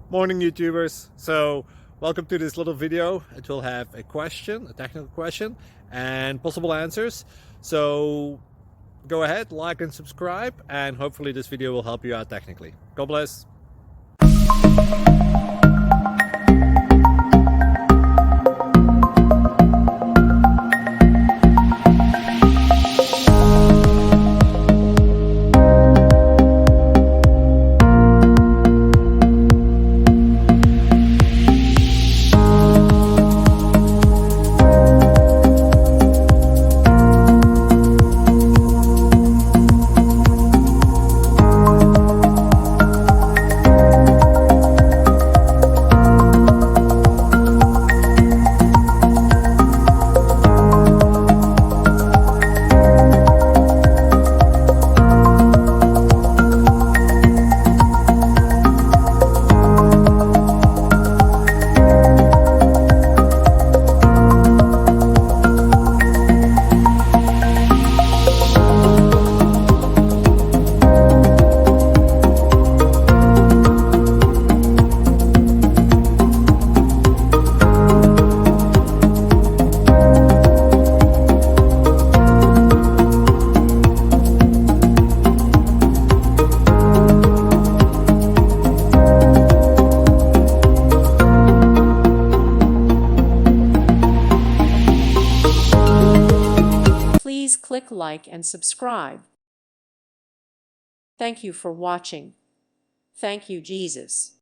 Morning YouTubers. So welcome to this little video. It will have a question, a technical question, and possible answers. So go ahead, like and subscribe, and hopefully this video will help you out technically. God bless. Please click like and subscribe. Thank you for watching. Thank you, Jesus.